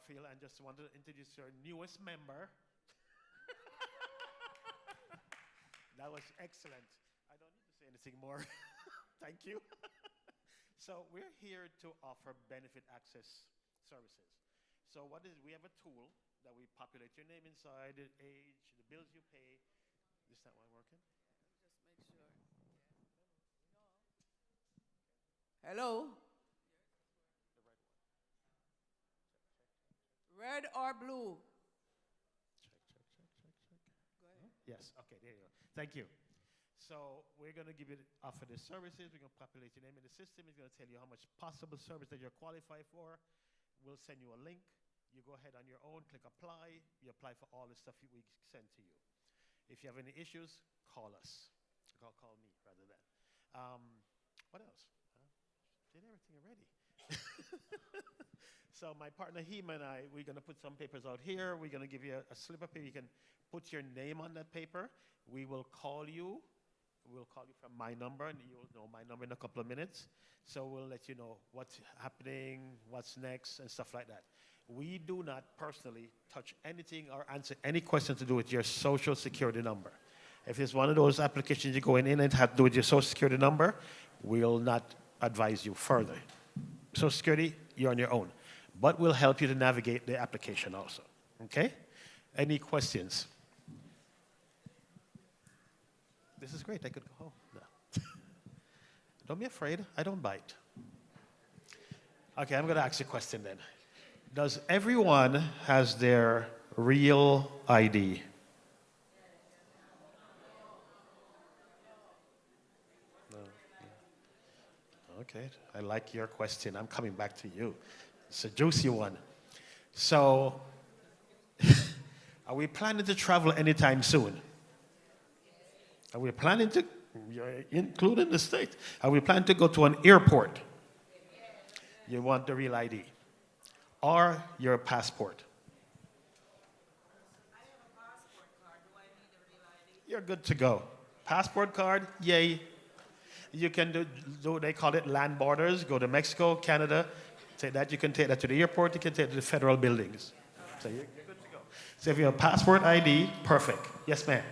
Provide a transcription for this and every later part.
Garfield, and just wanted to introduce your newest member. That was excellent. I don't need to say anything more. Thank you. So we're here to offer benefit access services. So what is, we have a tool that we populate your name inside, the age, the bills you pay. Is that one working? Just make sure. Hello? Red or blue? Go ahead. Yes, okay, there you go. Thank you. So we're going to give you offer the services. We're going to populate your name in the system. It's going to tell you how much possible service that you're qualified for. We'll send you a link. You go ahead on your own, click apply. You apply for all the stuff we send to you. If you have any issues, call us. Call me rather than. What else? Did everything already. So my partner Hema and I, we're going to put some papers out here. We're going to give you a slip of paper. You can put your name on that paper. We will call you. We'll call you from my number, and you'll know my number in a couple of minutes. So we'll let you know what's happening, what's next, and stuff like that. We do not personally touch anything or answer any question to do with your social security number. If it's one of those applications you're going in and have to do with your social security number, we'll not advise you further. Social security, you're on your own. But we'll help you to navigate the application also. Okay? Any questions? This is great. I could go home. No. Don't be afraid. I don't bite. Okay, I'm going to ask you a question then. Does everyone has their real ID? No. Okay, I like your question. I'm coming back to you. It's a juicy one. So, are we planning to travel anytime soon? Are we planning to, including the state, are we planning to go to an airport? You want the real ID or your passport? I have a passport card. Do I need a real ID? You're good to go. Passport card, yay. You can do they call it land borders, go to Mexico, Canada, take that, you can take that to the airport, you can take it to the federal buildings. So you're good to go. So if you have a passport ID, perfect. Yes, ma'am.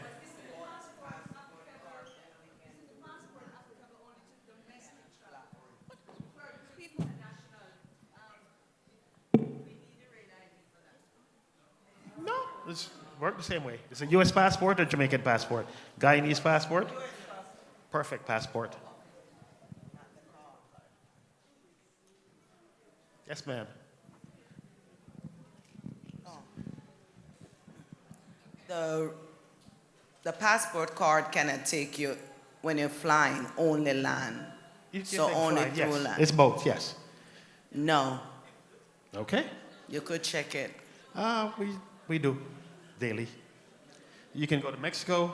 No, it's work the same way. It's a U.S. passport or Jamaican passport? Guyanese passport? Perfect passport. Yes, ma'am. The passport card cannot take you when you're flying, only land. So only fly, through yes. land. It's both, yes. No, Okay. you could check it. We do daily. You can go to Mexico,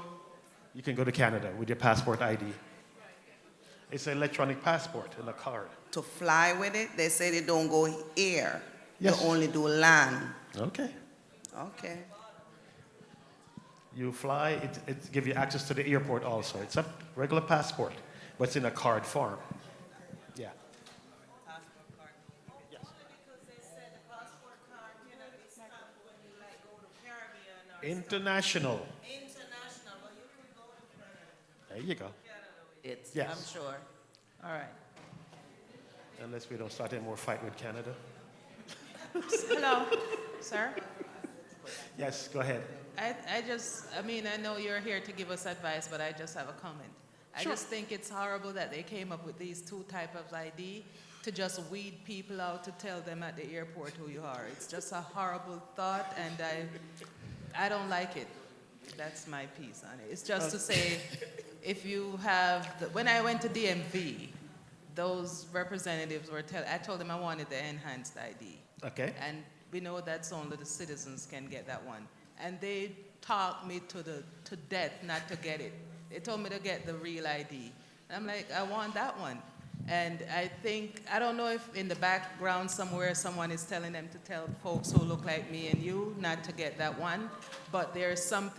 you can go to Canada with your passport ID. It's an electronic passport in a card. To fly with it, they say they don't go air. Yes. They only do land. Okay. Okay. You fly, it gives you access to the airport also. It's a regular passport, but it's in a card form. Yeah. Yes. Because they said the passport card cannot be stamped when you like go to Caribbean or International. international, but you could go to Canada. There you go. It's, Yes. I'm sure. All right. Unless we don't start any more fight with Canada. Hello, sir. Yes, go ahead. I mean, I know you're here to give us advice, but I just have a comment. I Sure. just think it's horrible that they came up with these two type of ID to just weed people out to tell them at the airport who you are. It's just a horrible thought, and I don't like it. That's my piece on it. It's just to say, if you have, when I went to DMV, those representatives were I told them I wanted the enhanced ID. Okay. And we know that's only the citizens can get that one. And they talked me to death not to get it. They told me to get the real ID. And I'm like, I want that one. And I think, I don't know if in the background somewhere someone is telling them to tell folks who look like me and you not to get that one, but there's some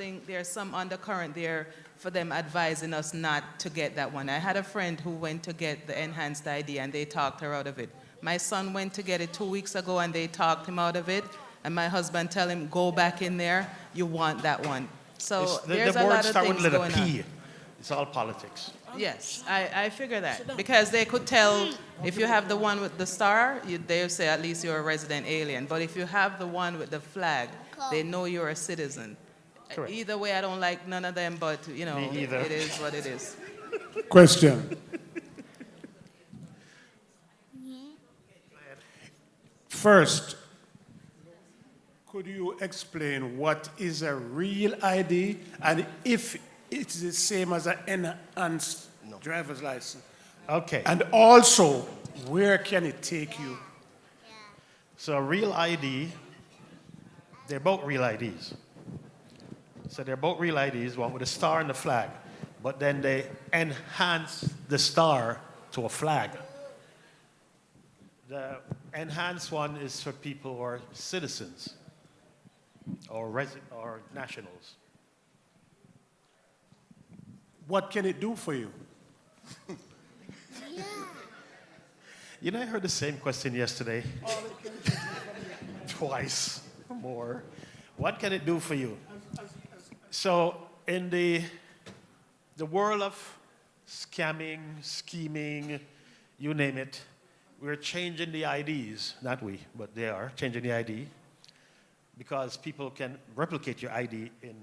undercurrent there for them advising us not to get that one. I had a friend who went to get the enhanced ID and they talked her out of it. My son went to get it 2 weeks ago and they talked him out of it. and my husband tell him, go back in there, you want that one. So The there's a words lot of start with things letter going P. on. It's all politics. Yes, I figure that. Because they could tell if you have the one with the star, they'll say at least you're a resident alien. But if you have the one with the flag, they know you're a citizen. Correct. Either way, I don't like none of them, but you know, Me either. it is what it is. Question. First, could you explain what is a real ID and if it's the same as an enhanced driver's license? Okay. And also, where can it take you? So a real ID, they're both real IDs. So they're both real IDs, one with a star and a flag. But then they enhance the star to a flag. The enhanced one is for people who are citizens or nationals. What can it do for you? You know, I heard the same question yesterday. Twice more. What can it do for you? So in the world of scamming, scheming, you name it, we're changing the IDs, not we, but they are changing the ID because people can replicate your ID in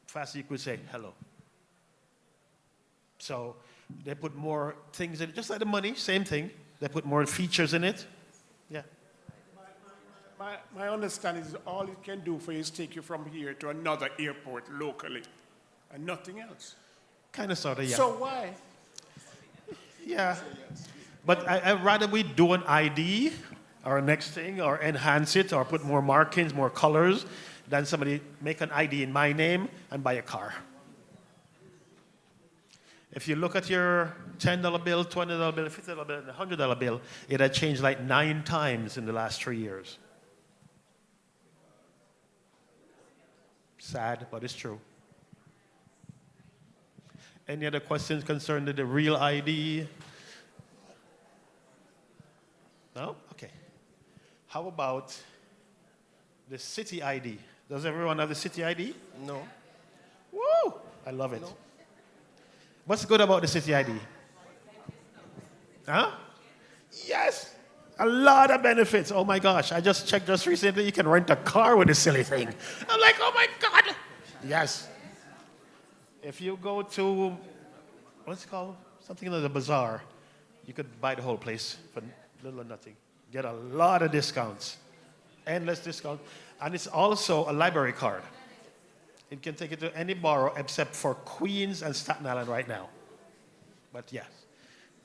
fast. You could say hello. So they put more things in it, just like the money, same thing. They put more features in it. Yeah. My understanding is all it can do for you is take you from here to another airport locally and nothing else. Kind of, sort of, yeah. So why? Yeah. But I'd rather we do an ID or next thing or enhance it or put more markings, more colors than somebody make an ID in my name and buy a car. If you look at your $10 bill, $20 bill, $50 bill, and $100 bill, it had changed like 9 times in the last 3 years. Sad, but it's true. Any other questions concerning the real ID? No? Okay. How about the city ID? Does everyone have the city ID? No. Woo! I love it. No. What's good about the city ID? Huh? Yes! A lot of benefits. Oh my gosh. I just checked just recently. You can rent a car with this silly thing. I'm like, oh my God. Yes. If you go to, what's it called? Something like the bazaar, you could buy the whole place for little or nothing. Get a lot of discounts. Endless discounts. And it's also a library card. It can take you to any borough except for Queens and Staten Island right now. But yes,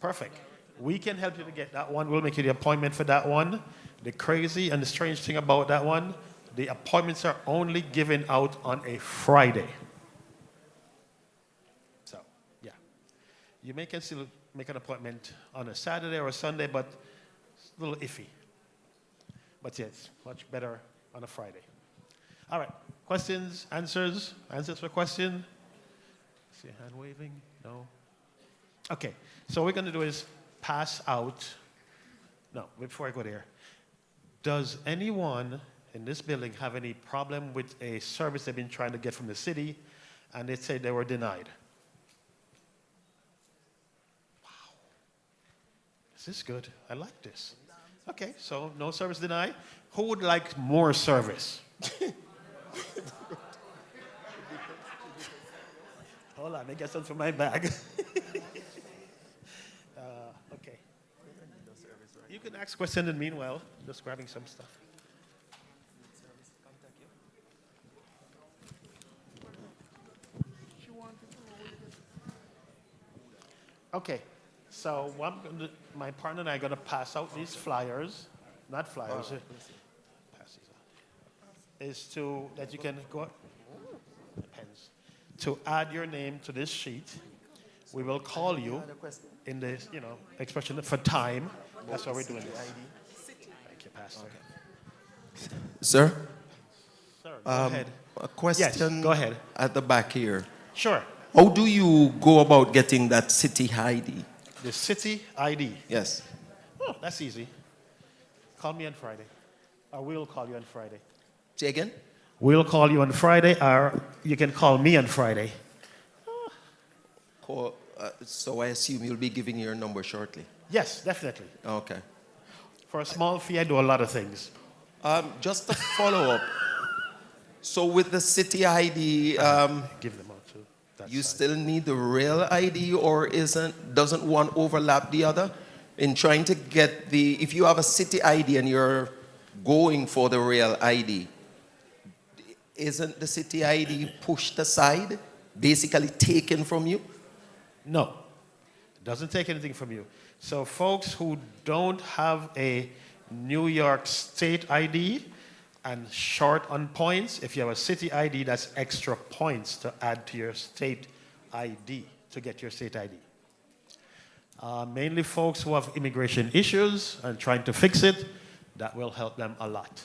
perfect. We can help you to get that one. We'll make you the appointment for that one. The crazy and the strange thing about that one, the appointments are only given out on a Friday. So, yeah. You can still make an appointment on a Saturday or a Sunday, but it's a little iffy. But yeah, it's much better on a Friday. All right. Questions, answers? Answers for question? See a hand waving? No? Okay. So what we're going to do is pass out. No, before I go there. Does anyone in this building have any problem with a service they've been trying to get from the city and they say they were denied? Wow. This is good. I like this. Okay, so no service denied. Who would like more service? Hold on, I get something from my bag. Okay. You can ask questions and meanwhile, just grabbing some stuff. Okay, so my partner and I are going to pass out these flyers, not flyers, pass these out, is to, that you can go, pens, to add your name to this sheet. We will call you in this, expression for time. That's why we're doing this. Thank you, Pastor. Okay. Sir? Sir, go ahead. A question Yes, go ahead. at the back here. Sure. How do you go about getting that city ID? The city ID. Yes. Oh, that's easy. Call me on Friday. Or we'll call you on Friday. Say again? We'll call you on Friday, or you can call me on Friday. So I assume you'll be giving your number shortly. Yes, definitely. Okay. For a small fee, I do a lot of things. Just to follow up. So with the city ID, Give them out to that you side. still need the real ID, or doesn't one overlap the other? In trying to get if you have a city ID and you're going for the real ID, isn't the city ID pushed aside, basically taken from you? No, it doesn't take anything from you. So folks who don't have a New York State ID and short on points, if you have a city ID, that's extra points to add to your state ID to get your state ID. Mainly folks who have immigration issues and trying to fix it, that will help them a lot.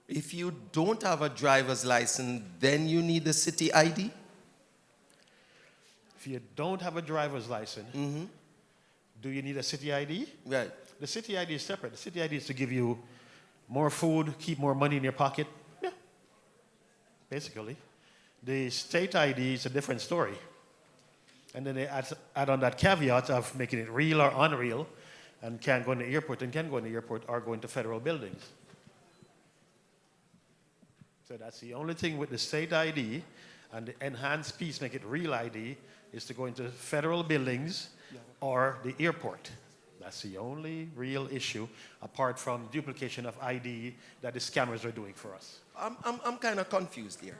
If you don't have a driver's license, then you need the city ID? If you don't have a driver's license, do you need a city ID? Right. The city ID is separate. The city ID is to give you more food, keep more money in your pocket. Yeah, basically. The state ID is a different story. And then they add on that caveat of making it real or unreal, and can't go in the airport and can go in the airport or go into federal buildings. So that's the only thing with the state ID, and the enhanced piece, make it real ID, is to go into federal buildings or the airport. That's the only real issue, apart from duplication of ID that the scammers are doing for us. I'm kind of confused here.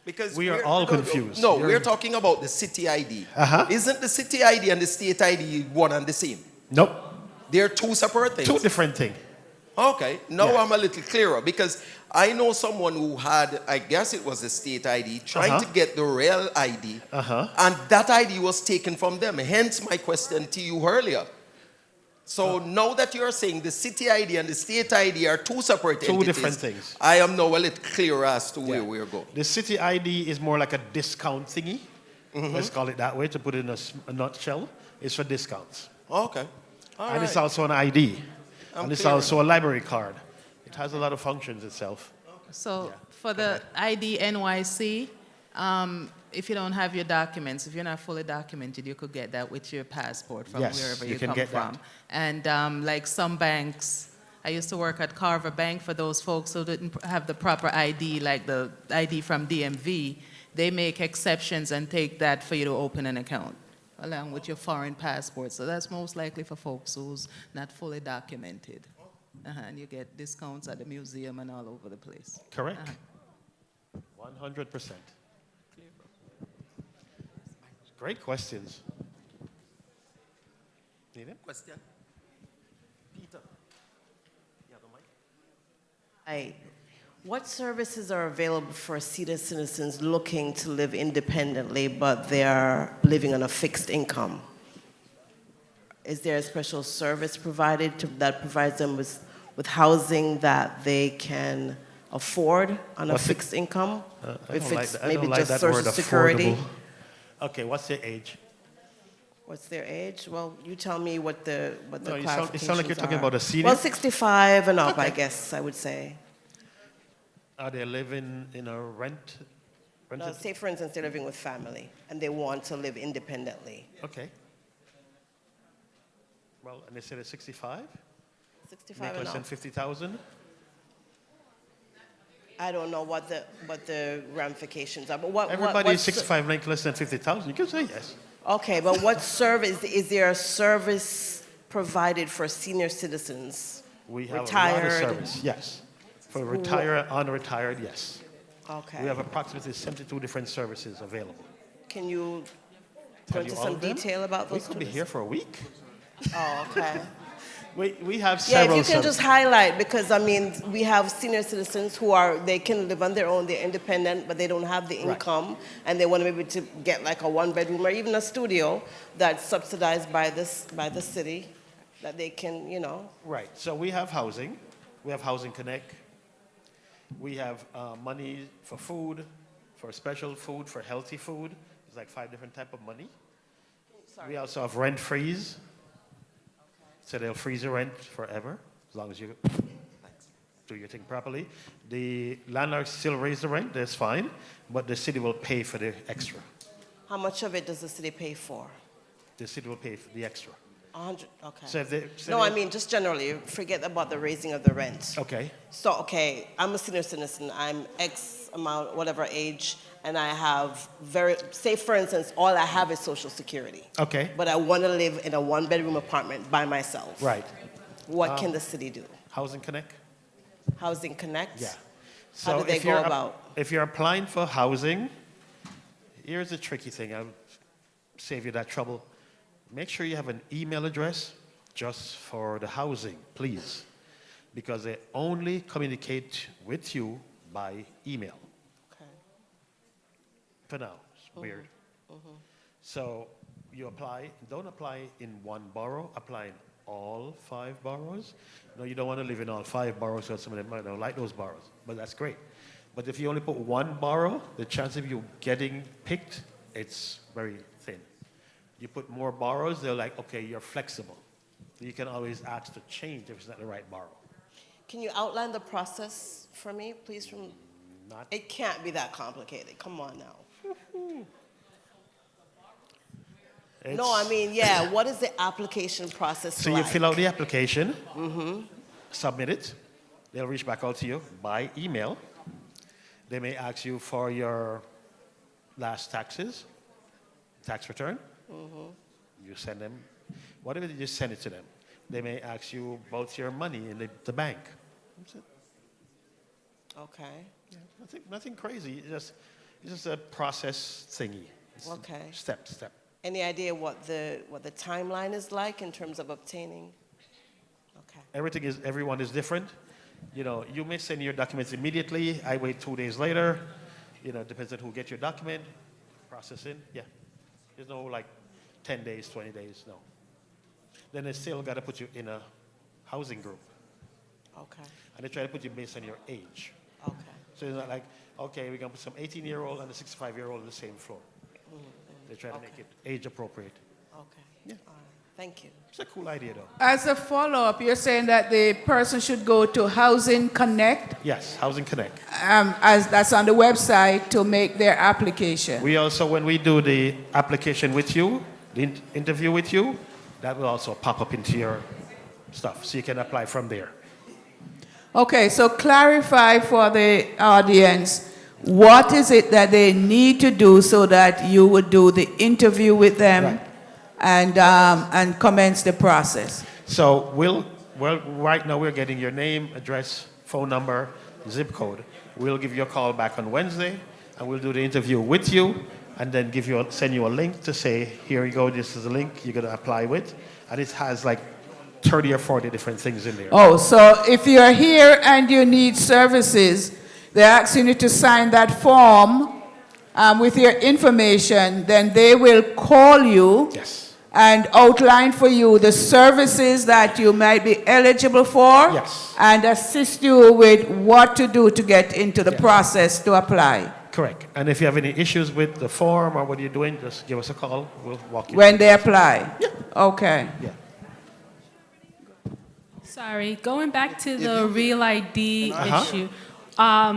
Because We are all confused. No, You're- we're talking about the city ID. Uh-huh. Isn't the city ID and the state ID one and the same? Nope, They're two separate things. two different things. Okay, now Yeah. I'm a little clearer because I know someone who had, I guess it was a state ID, trying to get the real ID, and that ID was taken from them. Hence my question to you earlier. So now that you're saying the city ID and the state ID are two separate Two entities, different things. I am now a little clearer as to where Yeah. we're going. The city ID is more like a discount thingy. Let's call it that way to put it in a nutshell. It's for discounts. Okay, all And right. it's also an ID. I'm And it's clear also a library card. It has a lot of functions itself. So Yeah, for the ID NYC, if you don't have your documents, if you're not fully documented, you could get that with your passport from Yes, wherever you you can come get from. that. And like some banks, I used to work at Carver Bank for those folks who didn't have the proper ID, like the ID from DMV. They make exceptions and take that for you to open an account, along with your foreign passport. So that's most likely for folks who's not fully documented. And you get discounts at the museum and all over the place. Correct. 100%. Great questions. Need it? Question? Peter. You have the mic? Hi. What services are available for senior citizens looking to live independently, but they are living on a fixed income? Is there a special service provided that provides them with housing that they can afford on a What's it- fixed income? I If don't like it's that. I maybe don't like just that Social word, Security? affordable. Okay, what's their age? What's their age? Well, you tell me what the No, you qualifications sound like you're talking are. about a senior. Well, 65 and up, I Okay. guess I would say. Are they living in a rented? No, say, for instance, they're living with family and they want to live independently. Okay. Well, and they said it's 65? 65 Make and less than up. 50,000? I don't know what the ramifications are, but what? Everybody is what's- 65, make less than 50,000. You can say yes. Okay, but what service is there? A service provided for senior citizens? We have a lot Retired. of service, yes. For retired, unretired, yes. Okay. We have approximately 72 different services available. Can you go Tell into you all some of them? detail about We those? could be here for a week. Oh, okay. We have Yeah, if several you can services. just highlight, because I mean, we have senior citizens who they can live on their own, they're independent, but they don't have the Right. income, and they want to be able to get like a one-bedroom or even a studio that's subsidized by the city, that they can, Right, so we have housing. We have Housing Connect. We have money for food, for special food, for healthy food. It's like 5 different types of money. We also have rent freeze. So they'll freeze your rent forever, as long as you do your thing properly. The landlord still raise the rent, that's fine, but the city will pay for the extra. How much of it does the city pay for? The city will pay for the extra. 100, okay. So if they, No, I mean, just generally, forget about the raising of the rent. okay, So, okay, I'm a senior citizen, I'm X amount, whatever age, and I have say for instance, all I have is Social Security. okay, But I want to live in a one-bedroom apartment by myself. right. What can the city do? Housing Connect? Housing Connect? Yeah. How do they if go you're about? If you're applying for housing, here's the tricky thing. I'll save you that trouble. Make sure you have an email address just for the housing, please, because they only communicate with you by email. Okay. For now, it's weird. So you apply. Don't apply in one borough. Apply in all 5 boroughs. No, you don't want to live in all 5 boroughs, so some of them might not like those boroughs, but that's great. But if you only put one borough, the chance of you getting picked, it's very thin. You put more boroughs, they're like, okay, you're flexible. You can always ask to change if it's not the right borough. Can you outline the process for me, please? From Not It can't be that complicated. Come on now. No, I mean, yeah, what is the application process So like? you fill out the application, submit it. They'll reach back out to you by email. They may ask you for your last taxes, tax return. You send them, whatever, you just send it to them. They may ask you about your money in the bank. That's it. Okay, Yeah, nothing crazy. It's just a process thingy. It's Okay. Step. any idea what the timeline is like in terms of obtaining? Okay, Everyone is different. You know, you may send your documents immediately. I wait 2 days later. You know, it depends on who gets your document, processing. Yeah. There's no like 10 days, 20 days, no. Then they still got to put you in a housing group. okay, And they try to put you based on your age. okay. So it's not like, okay, we're going to put some 18-year-old and a 65-year-old on the same floor. They try to make it age appropriate. Okay. Yeah. All right. Thank you. It's a cool idea, though. As a follow-up, you're saying that the person should go to Housing Connect, Yes, Housing Connect. as that's on the website, to make their application. We also, when we do the application with you, the interview with you, that will also pop up into your stuff, so you can apply from there. Okay, so clarify for the audience, what is it that they need to do so that you would do the interview with them Right. and commence the process? So right now we're getting your name, address, phone number, zip code. We'll give you a call back on Wednesday, and we'll do the interview with you, and then send you a link to say, here you go, this is a link you're going to apply with, and it has like 30 or 40 different things in there. Oh, so if you're here and you need services, they're asking you to sign that form with your information, then they will call you Yes. and outline for you the services that you might be eligible for, Yes. and assist you with what to do to get into the Yeah. process to apply. Correct. And if you have any issues with the form or what you're doing, just give us a call. We'll walk you When through they it. apply? Okay. Yeah. Sorry, going back to the Real ID issue. I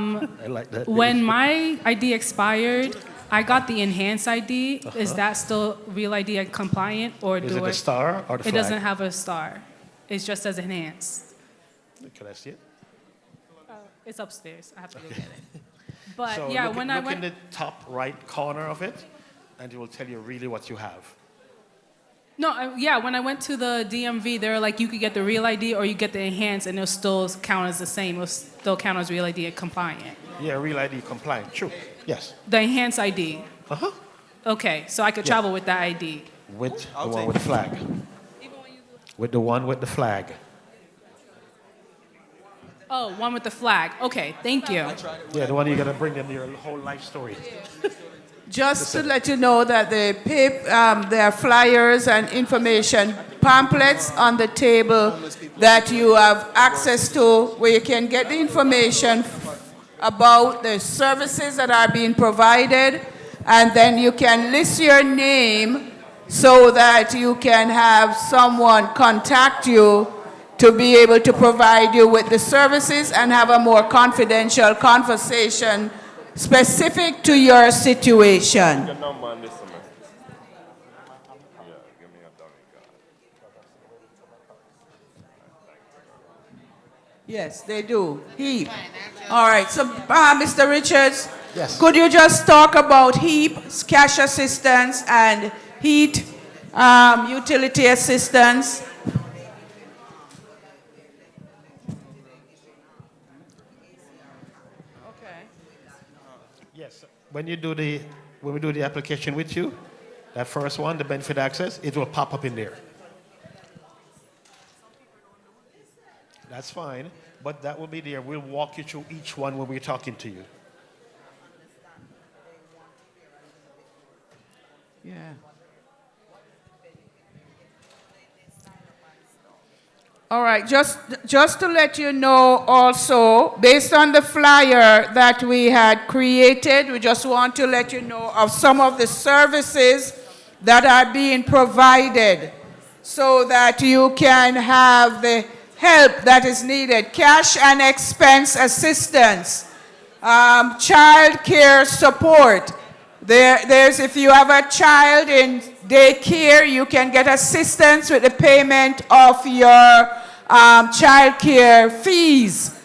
like that. When my ID expired, I got the enhanced ID. Is that still Real ID compliant, or Is it the star or the It flag? doesn't have a star. It's just as enhanced. Can I see it? It's upstairs. I have to go get it. But So yeah, look, when I look in went, the top right corner of it, and it will tell you really what you have. when I went to the DMV, they were like, you could get the Real ID or you get the enhanced, and it'll still count as the same. It'll still count as Real ID compliant. Yeah, Real ID compliant. True. Yes. The enhanced ID. Uh-huh. Okay, so I could Yeah. travel with that ID. With the one with the flag. With the one with the flag. Oh, one with the flag. Okay, thank you. Yeah, the one you're going to bring them your whole life story. Just to let you know that there are flyers and information pamphlets on the table that you have access to, where you can get the information about the services that are being provided, and then you can list your name so that you can have someone contact you to be able to provide you with the services and have a more confidential conversation specific to your situation. Yes, they do. HEAP. All right, so Mr. Richards, Yes. could you just talk about HEAP, cash assistance, and heat utility assistance? Okay. Yes. When we do the application with you, that first one, the benefit access, it will pop up in there. That's fine, but that will be there. We'll walk you through each one when we're talking to you. Yeah. All right, just to let you know also, based on the flyer that we had created, we just want to let you know of some of the services that are being provided so that you can have the help that is needed. Cash and expense assistance, child care support. There's if you have a child in daycare, you can get assistance with the payment of your child care fees.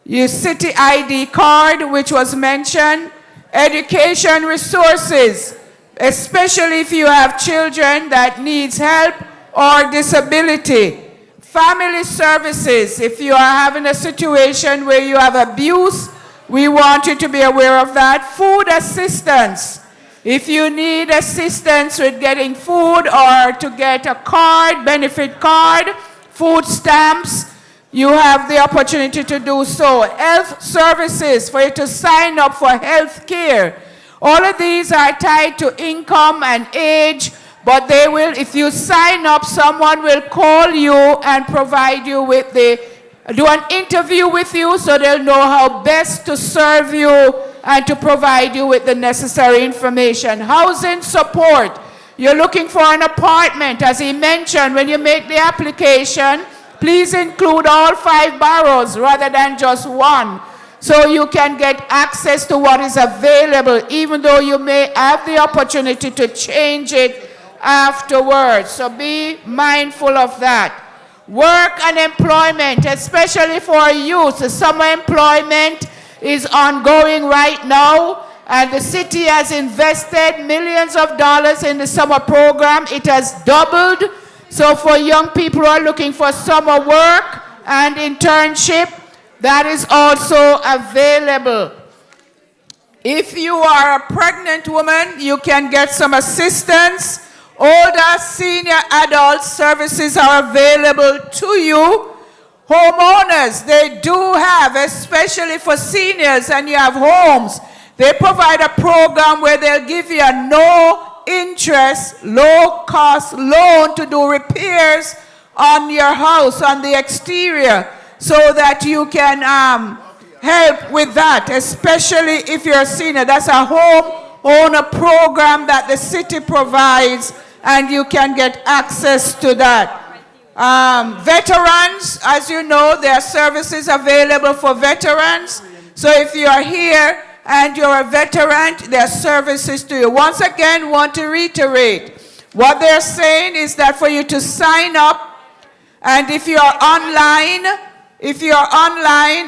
Your city ID card, which was mentioned, education resources, especially if you have children that needs help or disability. Family services, if you are having a situation where you have abuse, we want you to be aware of that. Food assistance, if you need assistance with getting food or to get a card, benefit card, food stamps, you have the opportunity to do so. Health services, for you to sign up for health care. All of these are tied to income and age, but they will, if you sign up, someone will call you and provide you with do an interview with you so they'll know how best to serve you and to provide you with the necessary information. Housing support. You're looking for an apartment. As he mentioned, when you make the application, please include all 5 boroughs rather than just one, so you can get access to what is available, even though you may have the opportunity to change it afterwards. So be mindful of that. Work and employment, especially for youth. Summer employment is ongoing right now, and the city has invested millions of dollars in the summer program. It has doubled. So for young people who are looking for summer work and internship, that is also available. If you are a pregnant woman, you can get some assistance. Older senior adult services are available to you. Homeowners, they do have, especially for seniors and you have homes, they provide a program where they'll give you a no-interest, low-cost loan to do repairs on your house, on the exterior, so that you can help with that, especially if you're a senior. That's a homeowner program that the city provides, and you can get access to that. Veterans, as you know, there are services available for veterans. So if you are here and you're a veteran, there are services to you. Once again, want to reiterate, what they're saying is that for you to sign up, and if you are online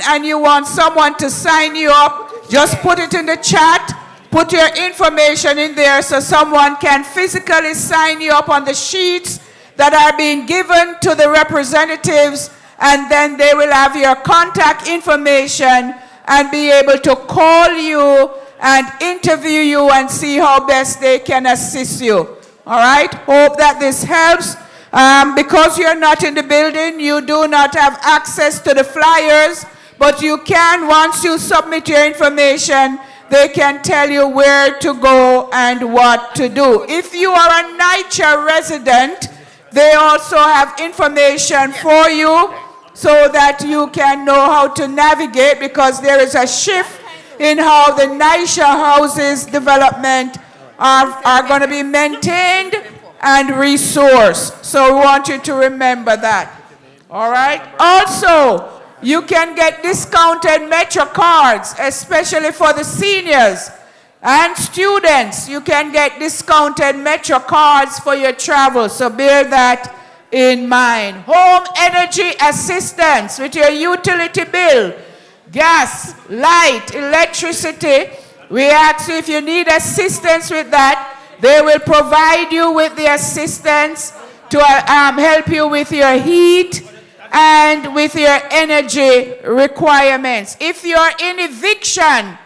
and you want someone to sign you up, just put it in the chat. Put your information in there so someone can physically sign you up on the sheets that are being given to the representatives, and then they will have your contact information and be able to call you and interview you and see how best they can assist you. All right? Hope that this helps. Because you're not in the building, you do not have access to the flyers, but you can, once you submit your information, they can tell you where to go and what to do. If you are a NYCHA resident, they also have information for you so that you can know how to navigate, because there is a shift in how the NYCHA houses development are going to be maintained and resource. So we want you to remember that. All right? Also, you can get discounted Metro cards, especially for the seniors and students. You can get discounted Metro cards for your travel. So bear that in mind. Home energy assistance with your utility bill, gas, light, electricity. We ask you if you need assistance with that. They will provide you with the assistance to help you with your heat and with your energy requirements. If you're in eviction,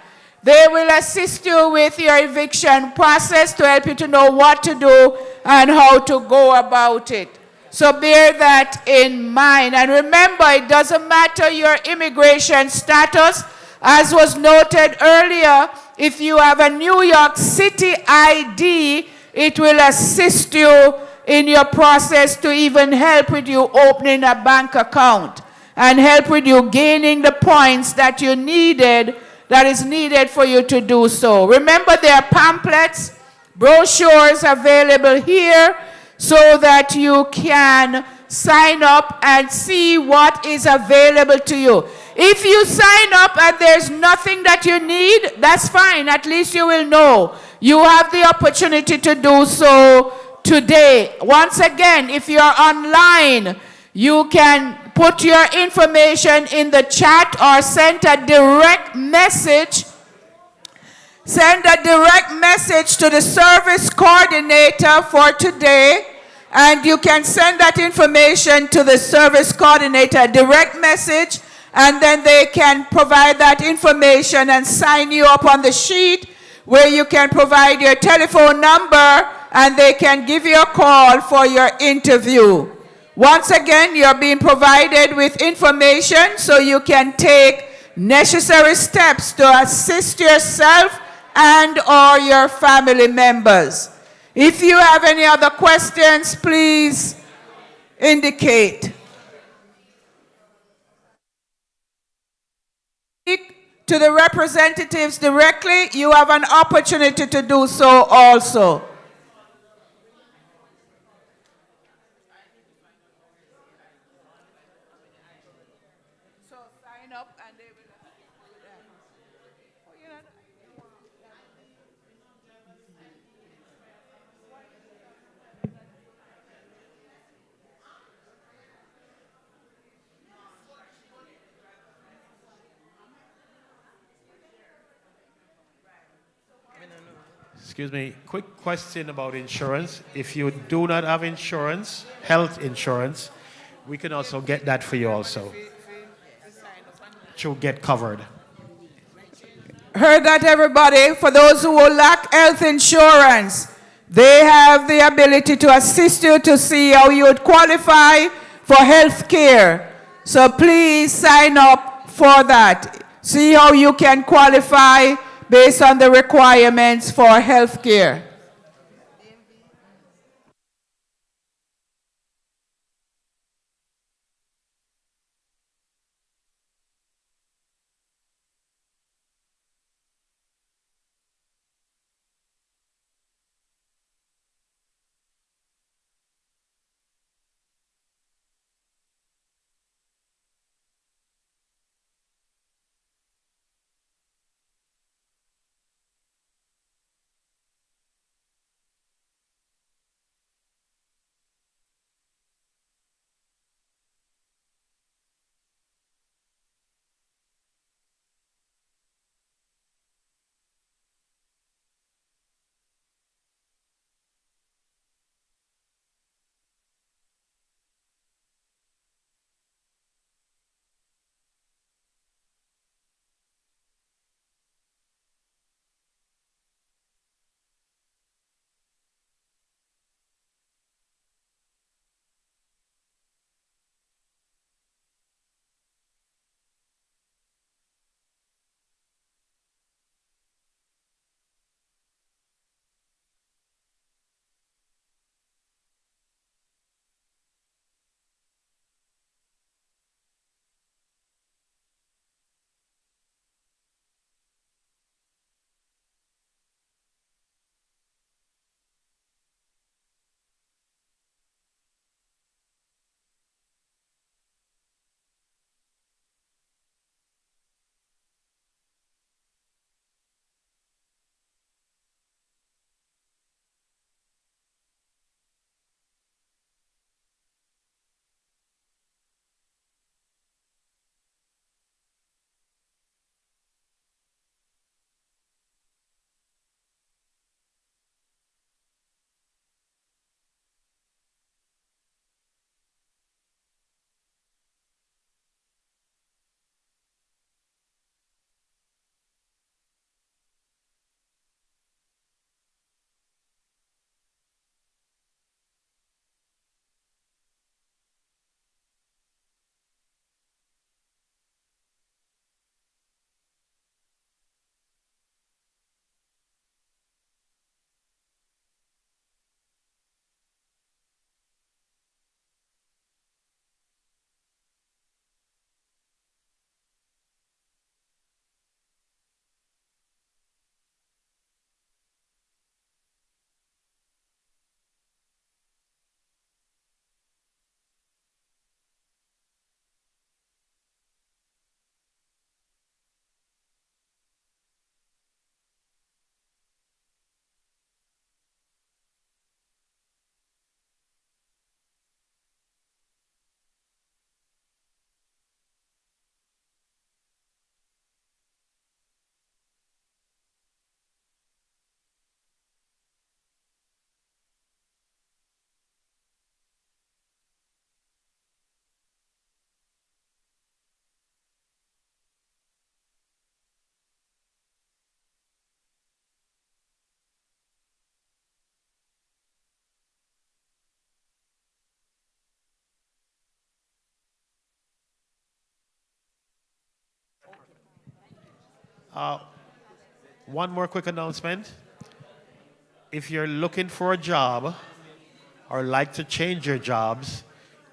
they will assist you with your eviction process to help you to know what to do and how to go about it. So bear that in mind. And remember, it doesn't matter your immigration status. As was noted earlier, if you have a New York City ID, it will assist you in your process to even help with you opening a bank account and help with you gaining the points that you needed, that is needed for you to do so. Remember, there are pamphlets, brochures available here so that you can sign up and see what is available to you. If you sign up and there's nothing that you need, that's fine. At least you will know. You have the opportunity to do so today. Once again, if you're online, you can put your information in the chat or send a direct message. Send a direct message to the service coordinator for today, and you can send that information to the service coordinator, a direct message, and then they can provide that information and sign you up on the sheet where you can provide your telephone number and they can give you a call for your interview. Once again, you're being provided with information so you can take necessary steps to assist yourself and or your family members. If you have any other questions, please indicate. To the representatives directly, you have an opportunity to do so also. So sign up and they will assist you with that. Excuse me, quick question about insurance. If you do not have insurance, health insurance, we can also get that for you also. To get covered. Heard that, everybody? For those who will lack health insurance, they have the ability to assist you to see how you would qualify for health care. So please sign up for that. See how you can qualify based on the requirements for health care. One more quick announcement. If you're looking for a job or like to change your jobs,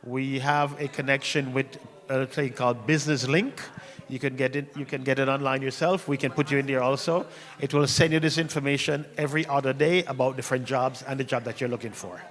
we have a connection with a thing called Business Link. You can get it online yourself. We can put you in there also. It will send you this information every other day about different jobs and the job that you're looking for.